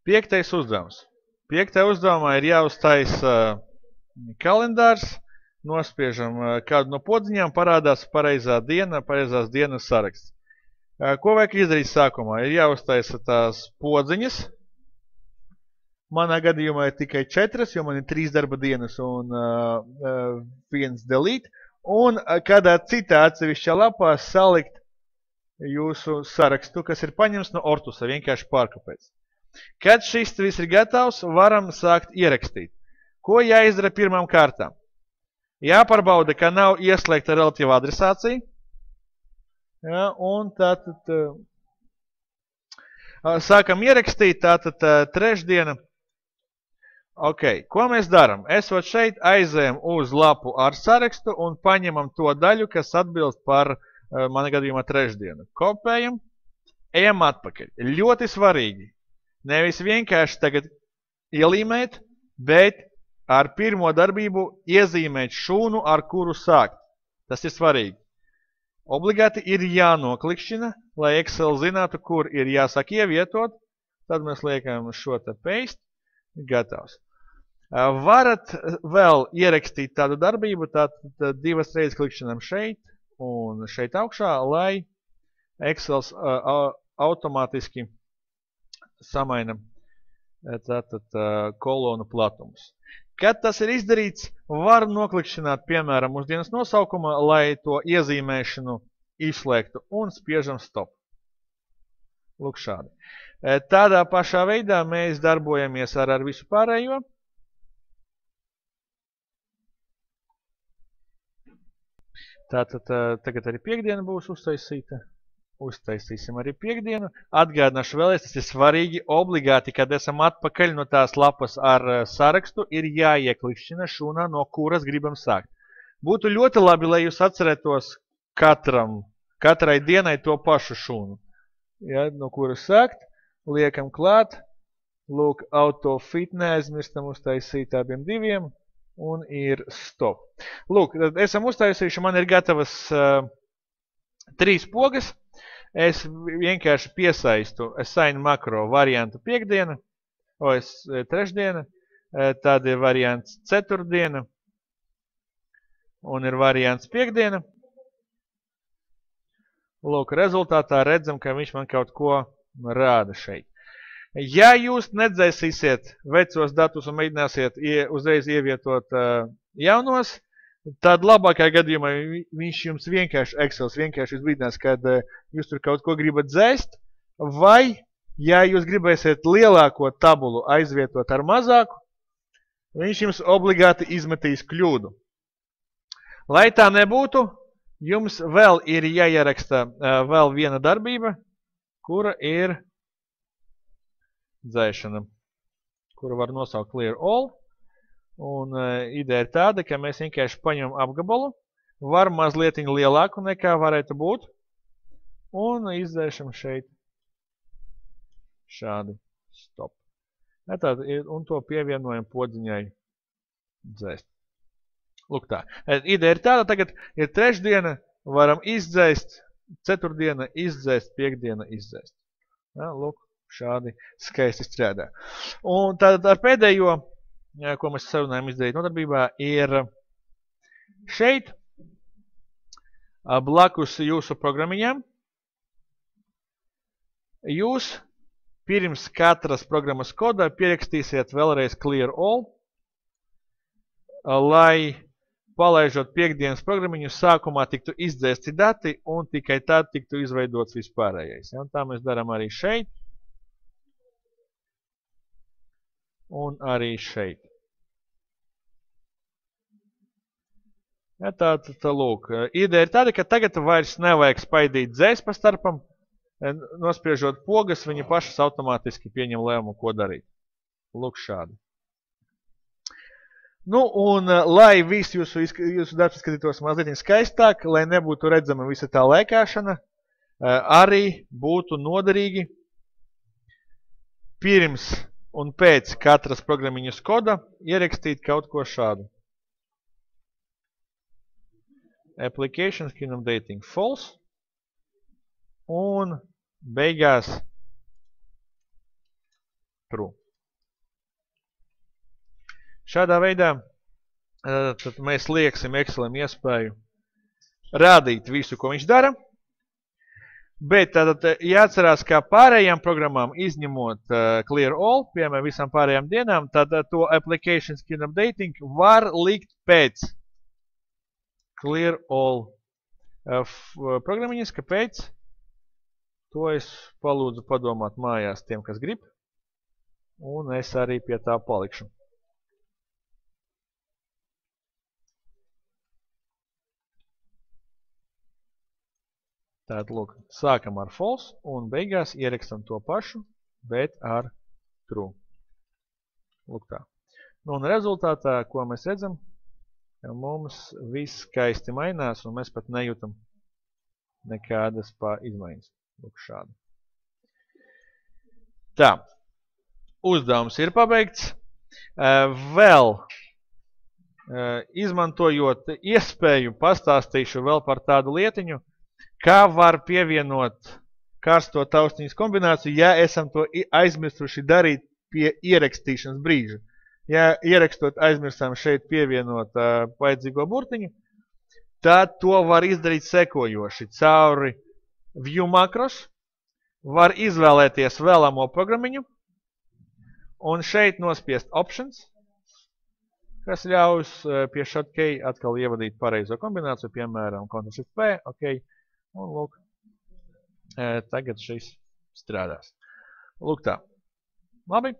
Piektais uzdevums. Piektā uzdevumā ir jāuztaisa kalendārs, nospiežam kādu no podziņām, parādās pareizā diena, pareizās dienas saraksts. Ko vajag izdarīt sākumā? Ir jāuztaisa tās podziņas. Manā gadījumā ir tikai 4, jo man ir 3 darba dienas un 1 delete. Un kādā citā atsevišķā lapā salikt jūsu sarakstu, kas ir paņems no Ortusa, vienkārši pārkopēts. Kad šis viss ir gatavs, varam sākt ierakstīt. Ko jāizdara pirmām kārtām? Jāpārbauda, ka nav ieslēgta relatīva adresācija. Ja, un tātad sākam ierakstīt, tātad trešdiena. Ok, ko mēs daram? Esot šeit, aizējam uz lapu ar sarakstu un paņemam to daļu, kas atbilst par, manā gadījumā, trešdienu. Kopējam, ejam atpakaļ. Ļoti svarīgi. Nevis vienkārši tagad ielīmēt, bet ar pirmo darbību iezīmēt šūnu, ar kuru sākt. Tas ir svarīgi. Obligāti ir jānoklikšķina, lai Excel zinātu, kur ir jāsāk ievietot. Tad mēs liekam šo te paste. Gatavs. Varat vēl ierakstīt tādu darbību, tātad 2 reizes klikšķinam šeit un šeit augšā, lai Excel automātiski samaina tātad kolonu platumus. Kad tas ir izdarīts, var noklikšķināt, piemēram, uz dienas nosaukuma, lai to iezīmēšanu izslēgtu un spiežam stop. Lūk šādi. Tādā pašā veidā mēs darbojamies ar visu pārējo. Tātad tagad arī piekdiena būs uztaisīta. Uztaisīsim arī piekdienu. Atgādināšu vēlreiz, tas ir svarīgi, obligāti, kad esam atpakaļ no tās lapas ar sarakstu, ir jāieklikšķina šūnā, no kuras gribam sākt. Būtu ļoti labi, lai jūs atcerētos katrai dienai to pašu šūnu. Ja, no kuras sākt. Liekam klāt, lūk, autofit, neaizmirstam uztaisīt abiem 2, un ir stop. Lūk, esam uztaisījuši, man ir gatavas 3 pogas. Es vienkārši piesaistu assign makro variantu piekdiena, trešdiena, tad ir variants ceturtdiena, un ir variants piekdiena. Lūk, rezultātā redzam, ka viņš man kaut ko rāda šeit. Ja jūs nedzēsīsiet vecos datus un mēģināsiet uzreiz ievietot jaunos, tad labākajā gadījumā viņš jums vienkārši Excel vienkārši izbrīdinās, kad jūs tur kaut ko gribat dzēst, vai, ja jūs gribēsiet lielāko tabulu aizvietot ar mazāku, viņš jums obligāti izmetīs kļūdu. Lai tā nebūtu, jums vēl ir jāieraksta vēl viena darbība, kura ir dzēšana, kuru var nosaukt clear all. Un ideja ir tāda, ka mēs vienkārši paņemam apgabalu, var mazliet lielāku nekā varētu būt, un izdzēšam šeit šādi stop. Un to pievienojam podziņai dzēst. Lūk tā. Ideja ir tāda, tagad ir trešdiena, varam izdzēst, ceturtdiena izdzēst, piekdiena izdzēst. Ja, lūk, šādi skaisti strādā. Un tad ar pēdējo, ko mēs sarunājam izdarīt nodarbībā, ir šeit, blakus jūsu programmiņām. Jūs pirms katras programmas kodā pierakstīsiet vēlreiz clear all, lai palaižot piekdienas programmiņu, sākumā tiktu izdzēsti dati un tikai tad tiktu izveidots vispārējais. Ja, tā mēs darām arī šeit un arī šeit. Ja, tā lūk. Ideja ir tāda, ka tagad vairs nevajag spaidīt dzēs pa starpam, nospiežot pogas, viņi pašas automātiski pieņem lēmumu, ko darīt. Lūk šādi. Nu, un lai viss jūsu darbs izskatītos mazliet skaistāk, lai nebūtu redzama visa tā lēkāšana, arī būtu noderīgi pirms un pēc katras programmiņas koda ierakstīt kaut ko šādu. Application screen updating false. Un beigās true. Šādā veidā tad mēs lieksim Excelam iespēju rādīt visu, ko viņš dara. Bet tātad jāatcerās, ka pārējām programmām izņemot Clear All, piemēram, visām pārējām dienām, tad to Application Skin Updating var likt pēc Clear All programmiņas, kāpēc? To es palūdzu padomāt mājās tiem, kas grib, un es arī pie tā palikšu. Tātad, lūk, sākam ar false un beigās ierakstam to pašu, bet ar true. Lūk tā. Nu, un rezultātā, ko mēs redzam, mums viss skaisti mainās, un mēs pat nejūtam nekādas izmaiņas. Lūk šādi. Tā. Uzdevums ir pabeigts. Vēl, izmantojot iespēju, pastāstīšu vēl par tādu lietiņu, kā var pievienot karsto taustiņas kombināciju, ja esam to aizmirsuši darīt pie ierakstīšanas brīža. Ja ierakstot aizmirsām šeit pievienot vajadzīgo burtiņu, tad to var izdarīt sekojoši. Cauri View makros var izvēlēties vēlamo programmiņu un šeit nospiest Options, kas ļaus pie Shotkey atkal ievadīt pareizo kombināciju, piemēram, Ctrl+P, ok. Un lūk, tagad šis strādās. Lūk tā. Labi.